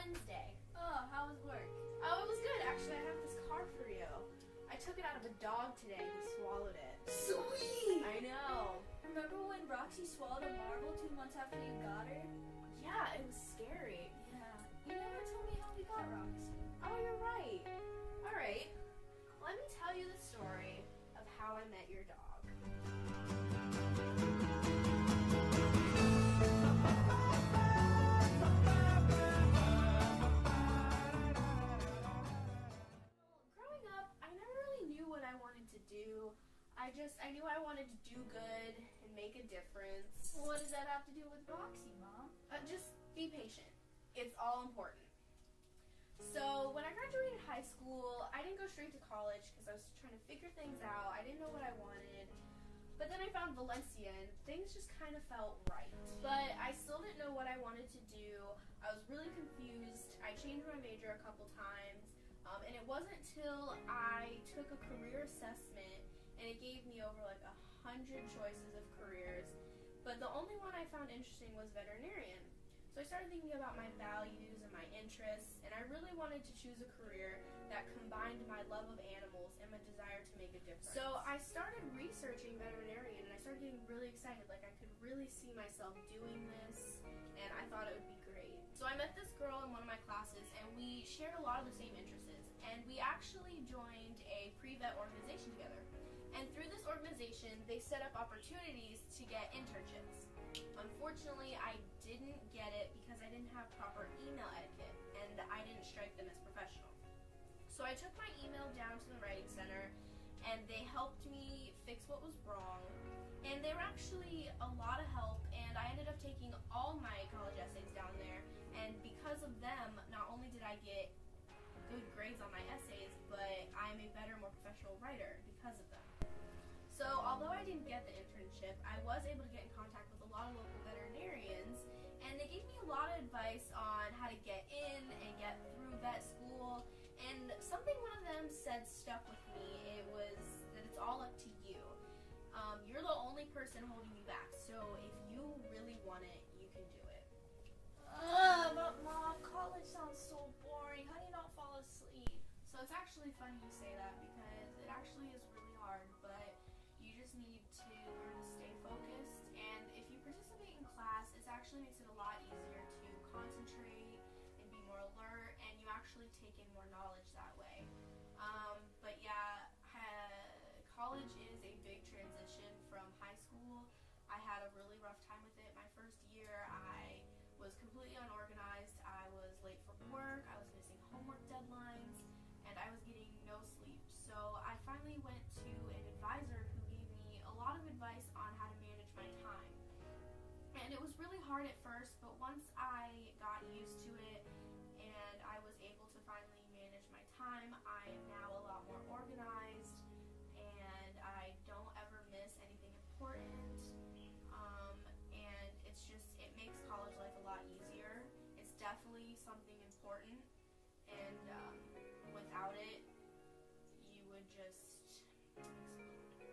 Wednesday. Oh, how was work? Oh, it was good. Actually, I have this card for you. I took it out of a dog today. He swallowed it. Sweet! I know. Remember when Roxy swallowed a marble 2 months after you got her? Yeah, it was scary. Yeah. You never told me how we got Roxy. Oh, you're right. All right. Let me tell you the story of how I met your dog. Growing up, I never really knew what I wanted to do. I knew I wanted to do good and make a difference. What does that have to do with Roxy, Mom? Just be patient. It's all important. So when I graduated high school, I didn't go straight to college because I was trying to figure things out. I didn't know what I wanted. But then I found Valencia and things just kind of felt right. But I still didn't know what I wanted to do. I was really confused. I changed my major a couple times. And it wasn't till I took a career assessment and it gave me over like 100 choices of careers. But the only one I found interesting was veterinarian. So I started thinking about my values and my interests, and I really wanted to choose a career that combined my love of animals and my desire to make a difference. So I started researching veterinarian, and I started getting really excited. Like I could really see myself doing this, and I thought it would be great. So I met this girl in one of my classes, and we shared a lot of the same interests, and we actually joined a pre-vet organization together. And through this organization, they set up opportunities to get internships. Unfortunately, I didn't get it because I didn't have proper email etiquette, and I didn't strike them as professional. So I took my email down to the writing center, and they helped me fix what was wrong. And they were actually a lot of help, and I ended up taking all my college essays down there. And because of them, not only did I get good grades on my essays, but I'm a better, more professional writer because of them. So although I didn't get the internship, I was able to get in contact with a lot of local veterinarians, and they gave me a lot of advice on how to get in and get through vet school. And something one of them said stuck with me. It was that it's all up to you. You're the only person holding you back, so if you really want it, you can do it. But Mom, college sounds so boring. How do you not fall asleep? So it's actually funny you say that because it actually is really hard, but you just need to learn to stay focused, and if you participate in class, it actually makes it a lot easier to concentrate and be more alert, and you actually take in more knowledge that way. But yeah, college is a big transition from high school. I had a really rough time with it. My first year, I was completely unorganized. I was late for work. I was missing homework deadlines, and I was getting no sleep. So I finally went to an advisor who gave me a lot of advice on how to manage my time. And it was really hard at first, but once I got used to it and I was able to finally manage my time, I am now a lot more organized and I don't ever miss anything important. And it makes college life a lot easier. It's definitely something important, and without it, you would just explode.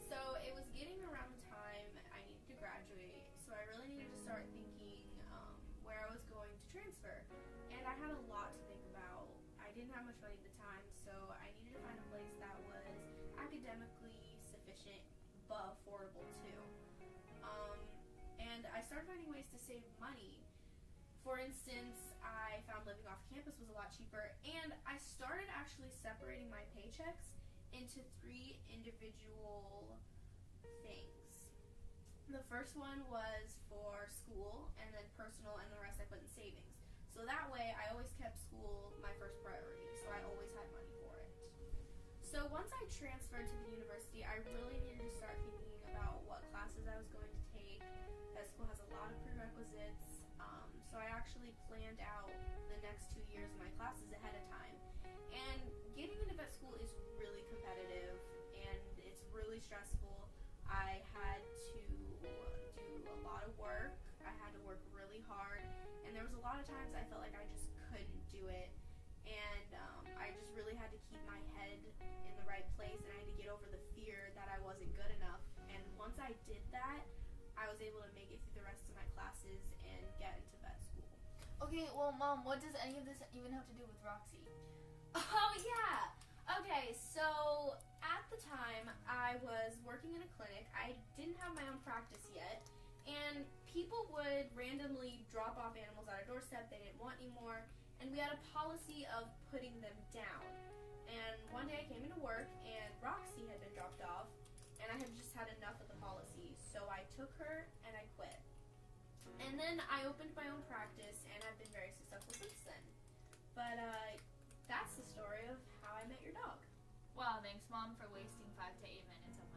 So it was getting around time I needed to graduate, so I really needed to start thinking where I was going to transfer. And I had a lot to think about. I didn't have much money at the time, so I needed to find a place that was academically sufficient but affordable too. And I started finding ways to save money. For instance, I found living off campus was a lot cheaper, and I started actually separating my paychecks into 3 individual things. The first one was for school, and then personal, and the rest I put in savings. So that way, I always kept school my first priority, so I always had money for it. So once I transferred to the university, I really needed to start thinking about what classes I was going to take. Vet school has a lot of prerequisites, so I actually planned out the next 2 years of my classes ahead of time. And getting into vet school is really competitive, and it's really stressful. I had to do a lot of work. I had to work really hard, and there was a lot of times I felt like I just couldn't do it. And I just really had to keep my head in the right place, and I had to get over the fear that I wasn't good enough. And once I did that, I was able to make it through the rest of my classes and get into vet school. Okay, well, Mom, what does any of this even have to do with Roxy? Oh, yeah. Okay, so at the time I was working in a clinic. I didn't have my own practice yet, and people would randomly drop off animals at our doorstep they didn't want anymore, and we had a policy of putting them down. And one day I came into work, and Roxy had been dropped off, and I had just had enough of the policy, so I took her and I quit. And then I opened my own practice, and I've been very successful since then. But that's the story of how I met your dog. Wow, thanks, Mom, for wasting 5 to 8 minutes of